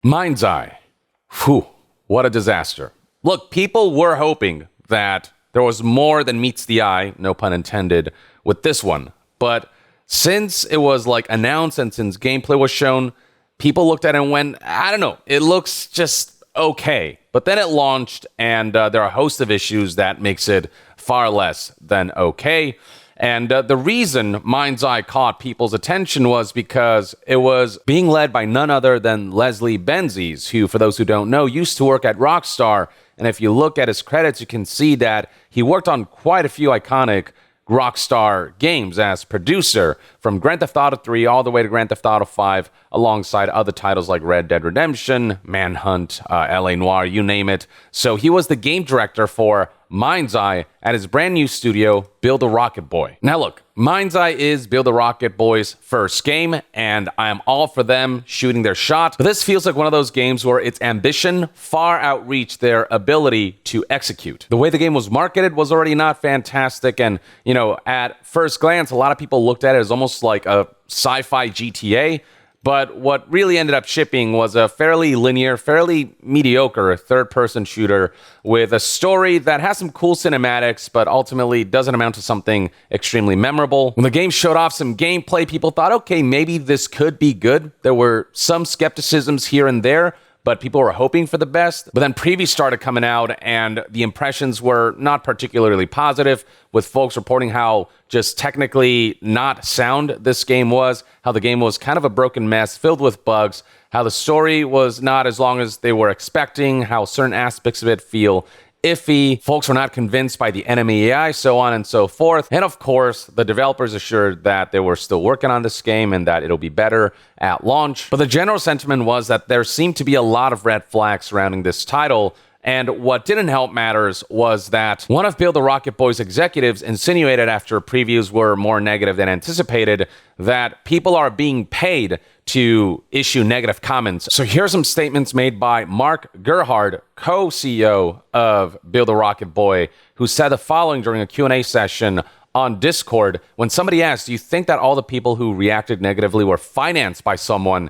Mindseye. Whew, what a disaster. Look, people were hoping that there was more than meets the eye, no pun intended, with this one. But since it was announced and since gameplay was shown, people looked at it and went, I don't know, it looks just okay. But then it launched and there are a host of issues that makes it far less than okay. And the reason Mindseye caught people's attention was because it was being led by none other than Leslie Benzies, who, for those who don't know, used to work at Rockstar. And if you look at his credits, you can see that he worked on quite a few iconic Rockstar games as producer, from Grand Theft Auto 3 all the way to Grand Theft Auto 5, alongside other titles like Red Dead Redemption, Manhunt, LA Noire, you name it. So he was the game director for Mindseye at his brand new studio, Build a Rocket Boy. Now look, Mindseye is Build a Rocket Boy's first game, and I am all for them shooting their shot. But this feels like one of those games where its ambition far outreached their ability to execute. The way the game was marketed was already not fantastic, and, at first glance, a lot of people looked at it as almost like a sci-fi GTA. But what really ended up shipping was a fairly linear, fairly mediocre third-person shooter with a story that has some cool cinematics, but ultimately doesn't amount to something extremely memorable. When the game showed off some gameplay, people thought, okay, maybe this could be good. There were some skepticisms here and there, but people were hoping for the best. But then previews started coming out, and the impressions were not particularly positive, with folks reporting how just technically not sound this game was, how the game was kind of a broken mess filled with bugs, how the story was not as long as they were expecting, how certain aspects of it feel iffy, folks were not convinced by the enemy AI, so on and so forth. And of course, the developers assured that they were still working on this game and that it'll be better at launch. But the general sentiment was that there seemed to be a lot of red flags surrounding this title. And what didn't help matters was that one of Build a Rocket Boy's executives insinuated, after previews were more negative than anticipated, that people are being paid to issue negative comments. So here are some statements made by Mark Gerhard, co-CEO of Build a Rocket Boy, who said the following during a Q&A session on Discord. When somebody asked, do you think that all the people who reacted negatively were financed by someone?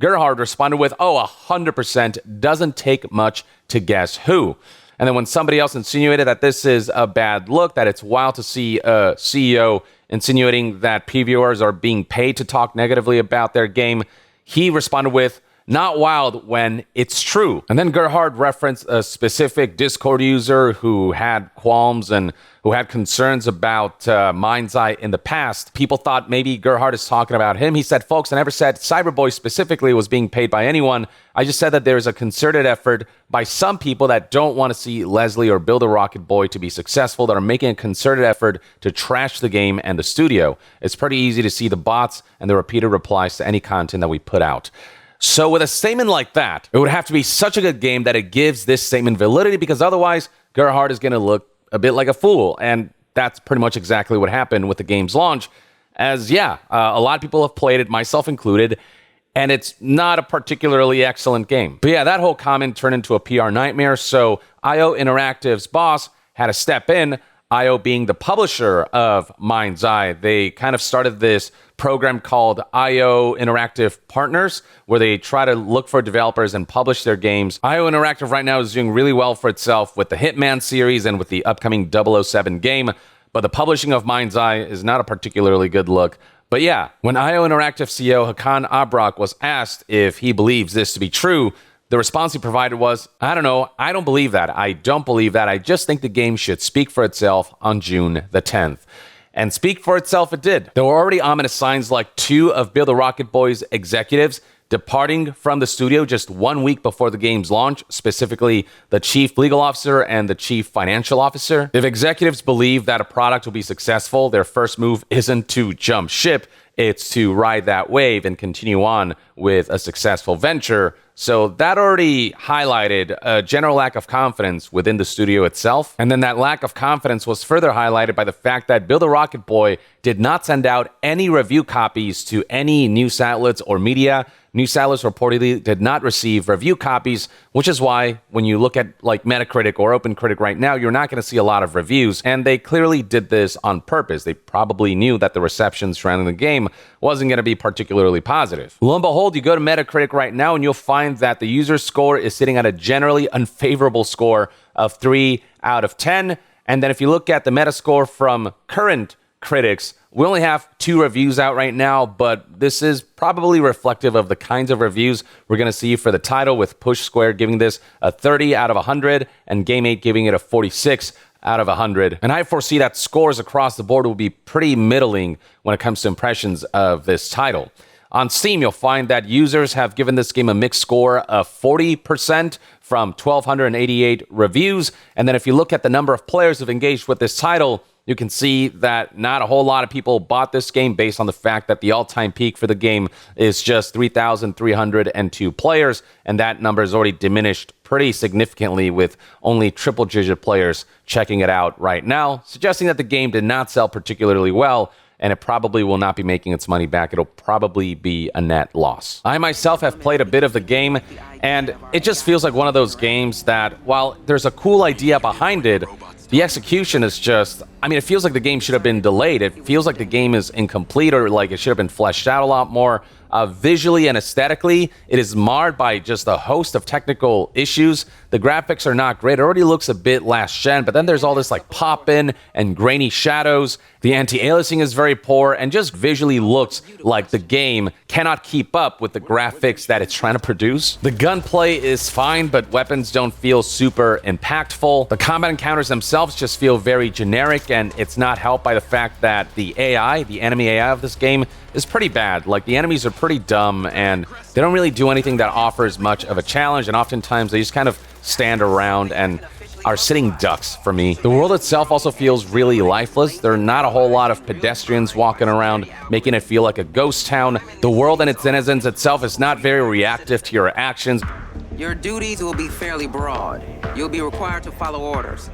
Gerhard responded with, 100%, doesn't take much to guess who. And then when somebody else insinuated that this is a bad look, that it's wild to see a CEO insinuating that previewers are being paid to talk negatively about their game, he responded with, not wild when it's true. And then Gerhard referenced a specific Discord user who had qualms and who had concerns about Mindseye in the past. People thought maybe Gerhard is talking about him. He said, folks, I never said Cyberboy specifically was being paid by anyone. I just said that there is a concerted effort by some people that don't want to see Leslie or Build a Rocket Boy to be successful, that are making a concerted effort to trash the game and the studio. It's pretty easy to see the bots and the repeated replies to any content that we put out. So with a statement like that, it would have to be such a good game that it gives this statement validity, because otherwise Gerhard is going to look a bit like a fool. And that's pretty much exactly what happened with the game's launch, as a lot of people have played it, myself included, and it's not a particularly excellent game. But yeah, that whole comment turned into a PR nightmare, so IO Interactive's boss had to step in, IO being the publisher of Mindseye. They kind of started this program called IO Interactive Partners, where they try to look for developers and publish their games. IO Interactive right now is doing really well for itself with the Hitman series and with the upcoming 007 game, but the publishing of Mindseye is not a particularly good look. But yeah, when IO Interactive CEO Hakan Abrak was asked if he believes this to be true, the response he provided was, I don't know, I don't believe that. I don't believe that. I just think the game should speak for itself on June the 10th. And speak for itself it did. There were already ominous signs like two of Build a Rocket Boy's executives departing from the studio just 1 week before the game's launch, specifically the chief legal officer and the chief financial officer. If executives believe that a product will be successful, their first move isn't to jump ship, it's to ride that wave and continue on with a successful venture. So that already highlighted a general lack of confidence within the studio itself. And then that lack of confidence was further highlighted by the fact that Build a Rocket Boy did not send out any review copies to any news outlets or media. New Settlers reportedly did not receive review copies, which is why when you look at like Metacritic or OpenCritic right now, you're not going to see a lot of reviews. And they clearly did this on purpose. They probably knew that the reception surrounding the game wasn't going to be particularly positive. Lo and behold, you go to Metacritic right now and you'll find that the user score is sitting at a generally unfavorable score of 3 out of 10. And then if you look at the Metascore from current critics, we only have 2 reviews out right now, but this is probably reflective of the kinds of reviews we're going to see for the title, with Push Square giving this a 30 out of 100 and Game8 giving it a 46 out of 100. And I foresee that scores across the board will be pretty middling when it comes to impressions of this title. On Steam, you'll find that users have given this game a mixed score of 40% from 1,288 reviews. And then if you look at the number of players who've engaged with this title, you can see that not a whole lot of people bought this game based on the fact that the all-time peak for the game is just 3,302 players, and that number has already diminished pretty significantly with only triple-digit players checking it out right now, suggesting that the game did not sell particularly well, and it probably will not be making its money back. It'll probably be a net loss. I myself have played a bit of the game, and it just feels like one of those games that, while there's a cool idea behind it, the execution is just, I mean, it feels like the game should have been delayed. It feels like the game is incomplete, or like it should have been fleshed out a lot more. Visually and aesthetically, it is marred by just a host of technical issues. The graphics are not great. It already looks a bit last gen, but then there's all this like pop-in and grainy shadows. The anti-aliasing is very poor and just visually looks like the game cannot keep up with the graphics that it's trying to produce. The gunplay is fine, but weapons don't feel super impactful. The combat encounters themselves just feel very generic, and it's not helped by the fact that the AI, the enemy AI of this game, is pretty bad. Like, the enemies are pretty dumb, and they don't really do anything that offers much of a challenge, and oftentimes they just kind of stand around and are sitting ducks for me. The world itself also feels really lifeless. There are not a whole lot of pedestrians walking around, making it feel like a ghost town. The world and its denizens itself is not very reactive to your actions. Your duties will be fairly broad. You'll be required to follow orders.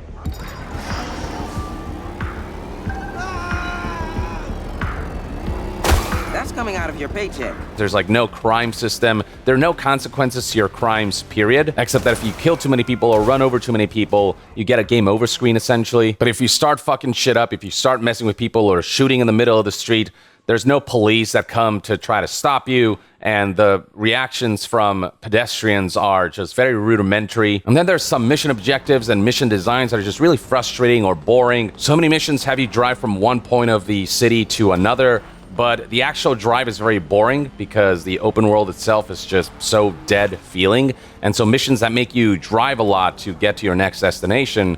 That's coming out of your paycheck. There's like no crime system. There are no consequences to your crimes, period. Except that if you kill too many people or run over too many people, you get a game over screen essentially. But if you start fucking shit up, if you start messing with people or shooting in the middle of the street, there's no police that come to try to stop you, and the reactions from pedestrians are just very rudimentary. And then there's some mission objectives and mission designs that are just really frustrating or boring. So many missions have you drive from one point of the city to another, but the actual drive is very boring because the open world itself is just so dead feeling. And so missions that make you drive a lot to get to your next destination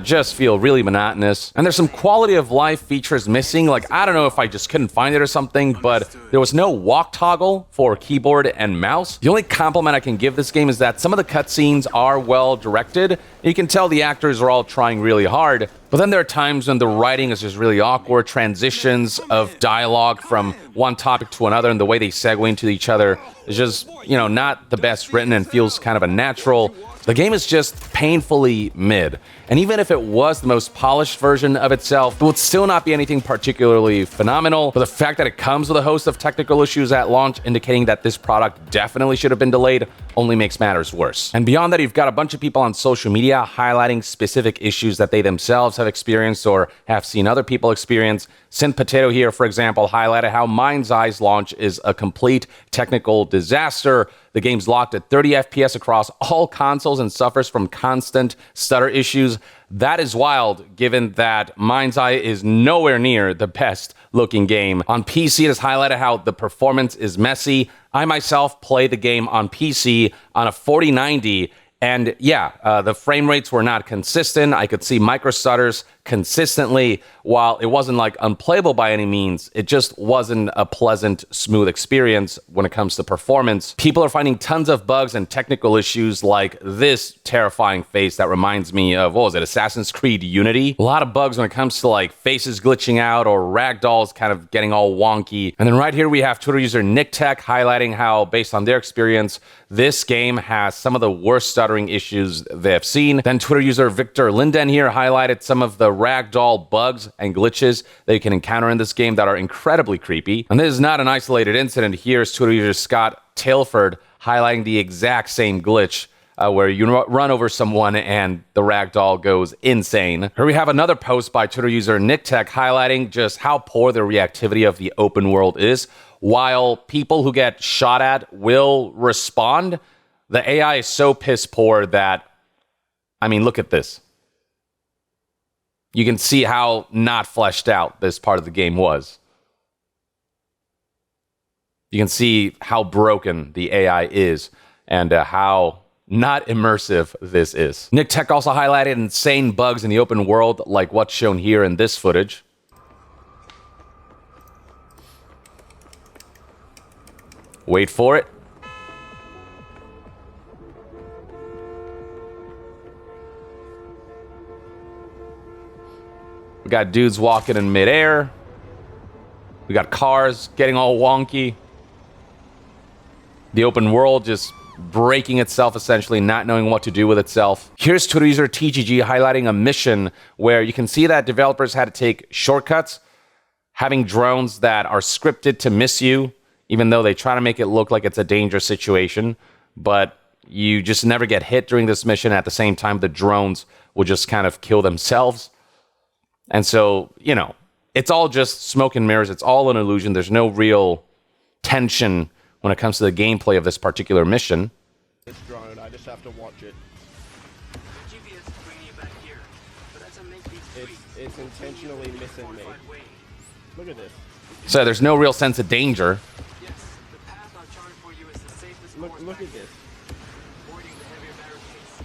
just feel really monotonous. And there's some quality of life features missing. Like, I don't know if I just couldn't find it or something, but there was no walk toggle for keyboard and mouse. The only compliment I can give this game is that some of the cutscenes are well directed. You can tell the actors are all trying really hard, but then there are times when the writing is just really awkward. Transitions of dialogue from one topic to another and the way they segue into each other is just, you know, not the best written and feels kind of unnatural. The game is just painfully mid. And even if it was the most polished version of itself, it would still not be anything particularly phenomenal. But the fact that it comes with a host of technical issues at launch, indicating that this product definitely should have been delayed, only makes matters worse. And beyond that, you've got a bunch of people on social media highlighting specific issues that they themselves have experienced or have seen other people experience. Synth Potato here, for example, highlighted how Mindseye's launch is a complete technical disaster. The game's locked at 30 FPS across all consoles and suffers from constant stutter issues. That is wild, given that Mindseye is nowhere near the best looking game. On PC, it has highlighted how the performance is messy. I myself play the game on PC on a 4090, and yeah, the frame rates were not consistent. I could see micro stutters consistently. While it wasn't like unplayable by any means, it just wasn't a pleasant, smooth experience when it comes to performance. People are finding tons of bugs and technical issues like this terrifying face that reminds me of, what was it, Assassin's Creed Unity? A lot of bugs when it comes to like faces glitching out or ragdolls kind of getting all wonky. And then right here we have Twitter user NickTech highlighting how, based on their experience, this game has some of the worst stuttering issues they have seen. Then Twitter user Victor Linden here highlighted some of the ragdoll bugs and glitches that you can encounter in this game that are incredibly creepy. And this is not an isolated incident. Here's Twitter user Scott Tailford highlighting the exact same glitch where you run over someone and the ragdoll goes insane. Here we have another post by Twitter user NickTech highlighting just how poor the reactivity of the open world is. While people who get shot at will respond, the AI is so piss poor that, I mean, look at this. You can see how not fleshed out this part of the game was. You can see how broken the AI is and how not immersive this is. Nick Tech also highlighted insane bugs in the open world like what's shown here in this footage. Wait for it. We got dudes walking in midair. We got cars getting all wonky. The open world just breaking itself, essentially, not knowing what to do with itself. Here's Twitter user TGG highlighting a mission where you can see that developers had to take shortcuts, having drones that are scripted to miss you, even though they try to make it look like it's a dangerous situation. But you just never get hit during this mission. At the same time, the drones will just kind of kill themselves. And so, you know, it's all just smoke and mirrors. It's all an illusion. There's no real tension when it comes to the gameplay of this particular mission. This drone, I just have to watch it. GPS is bringing you back here, but that's a make-believe. It's intentionally missing me. Look at this. So there's no real sense of danger. Yes, the path I've charted for you is the safest Look course at back this. here, avoiding the heavier barricades.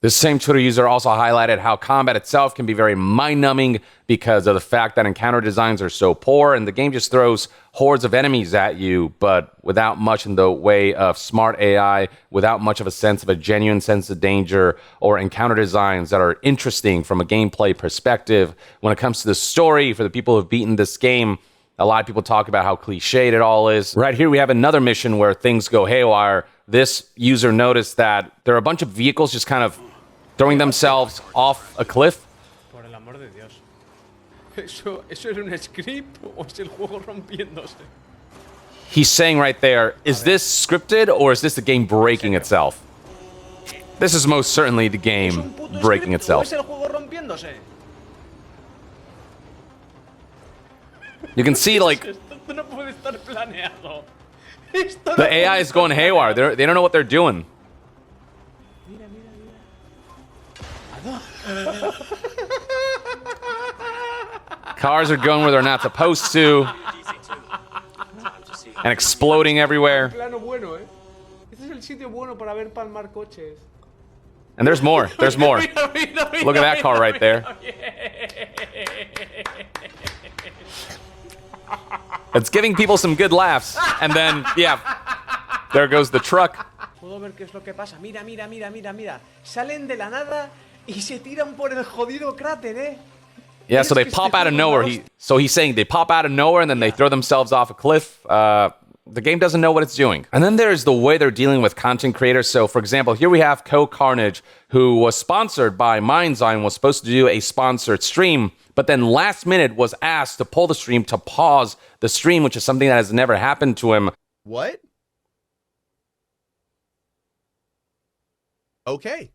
This same Twitter user also highlighted how combat itself can be very mind-numbing because of the fact that encounter designs are so poor, and the game just throws hordes of enemies at you, but without much in the way of smart AI, without much of a sense of a genuine sense of danger, or encounter designs that are interesting from a gameplay perspective. When it comes to the story, for the people who have beaten this game, a lot of people talk about how cliched it all is. Right here, we have another mission where things go haywire. This user noticed that there are a bunch of vehicles just kind of throwing themselves off a cliff. Por el amor de Dios. ¿Eso es un script o es el juego rompiéndose? He's saying right there, is this scripted or is this the game breaking itself? This is most certainly the game breaking itself. ¿Es el juego rompiéndose? You can see, like, Esto no puede estar planeado. the AI is going haywire. They don't know what they're doing. Cars are going where they're not supposed to and exploding everywhere. Plano bueno, ¿eh? Este es el sitio bueno para ver palmar coches. And there's more. There's more. Look at that car right there. It's giving people some good laughs. And then, yeah, there goes the truck. Puedo ver qué es lo que pasa. Mira, mira, mira, mira, mira. Salen de la nada y se tiran por el jodido cráter, ¿eh? Yeah, so they pop out of nowhere. He's saying they pop out of nowhere and then they throw themselves off a cliff. The game doesn't know what it's doing. And then there's the way they're dealing with content creators. So, for example, here we have Co-Carnage, who was sponsored by Mindseye and was supposed to do a sponsored stream, but then last minute was asked to pull the stream, to pause the stream, which is something that has never happened to him. What? Okay.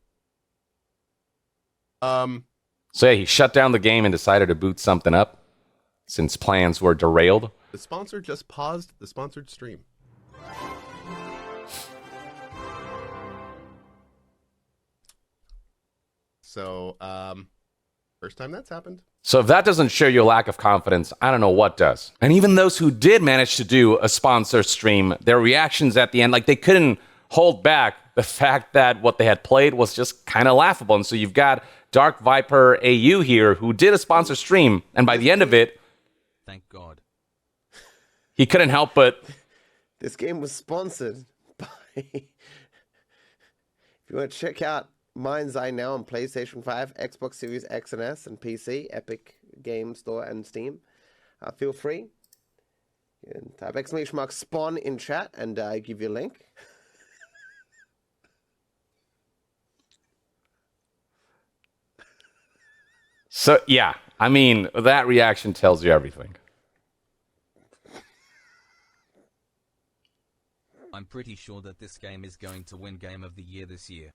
So yeah, he shut down the game and decided to boot something up since plans were derailed. The sponsor just paused the sponsored stream. So, first time that's happened. So if that doesn't show you a lack of confidence, I don't know what does. And even those who did manage to do a sponsor stream, their reactions at the end, like they couldn't hold back the fact that what they had played was just kind of laughable. And so you've got Dark Viper AU here who did a sponsor stream, and by the end of it, thank God, he couldn't help but... This game was sponsored by... If you want to check out Mindseye now on PlayStation 5, Xbox Series X and S, and PC, Epic Game Store, and Steam, feel free. And type !spawn in chat and give you a link. So, yeah, I mean, that reaction tells you everything. I'm pretty sure that this game is going to win Game of the Year this year.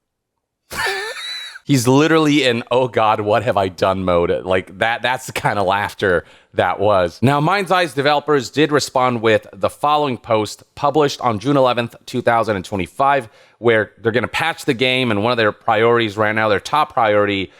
He's literally in, oh God, what have I done mode. Like that's the kind of laughter that was. Now, Mindseye's developers did respond with the following post published on June 11th, 2025, where they're going to patch the game, and one of their priorities right now, their top priority,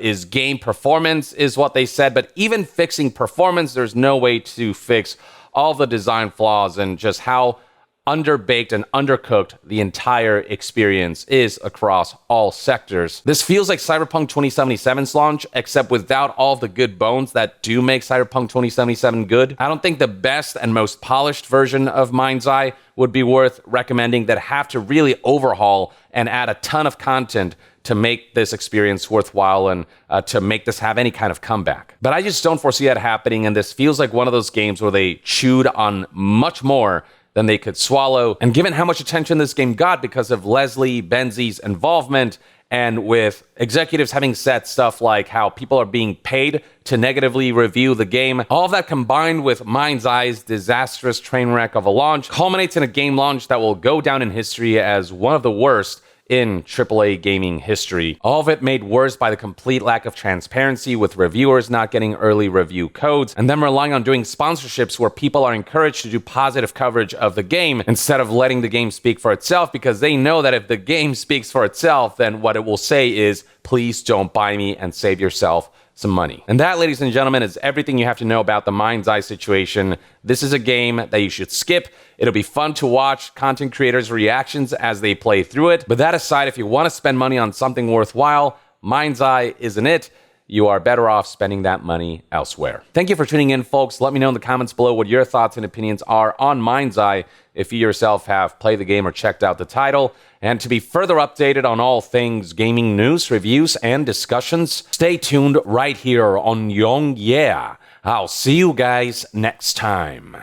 is game performance, is what they said. But even fixing performance, there's no way to fix all the design flaws and just how underbaked and undercooked the entire experience is across all sectors. This feels like Cyberpunk 2077's launch, except without all the good bones that do make Cyberpunk 2077 good. I don't think the best and most polished version of Mindseye would be worth recommending, that have to really overhaul and add a ton of content to make this experience worthwhile and to make this have any kind of comeback. But I just don't foresee that happening, and this feels like one of those games where they chewed on much more than they could swallow. And given how much attention this game got because of Leslie Benzie's involvement, and with executives having said stuff like how people are being paid to negatively review the game, all of that combined with Mindseye's disastrous train wreck of a launch culminates in a game launch that will go down in history as one of the worst in AAA gaming history. All of it made worse by the complete lack of transparency, with reviewers not getting early review codes, and them relying on doing sponsorships where people are encouraged to do positive coverage of the game instead of letting the game speak for itself, because they know that if the game speaks for itself, then what it will say is, please don't buy me and save yourself some money. And that, ladies and gentlemen, is everything you have to know about the Mindseye situation. This is a game that you should skip. It'll be fun to watch content creators' reactions as they play through it. But that aside, if you want to spend money on something worthwhile, Mindseye isn't it. You are better off spending that money elsewhere. Thank you for tuning in, folks. Let me know in the comments below what your thoughts and opinions are on Mindseye, if you yourself have played the game or checked out the title. And to be further updated on all things gaming news, reviews, and discussions, stay tuned right here on Young Yeah. I'll see you guys next time.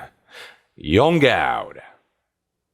Young out.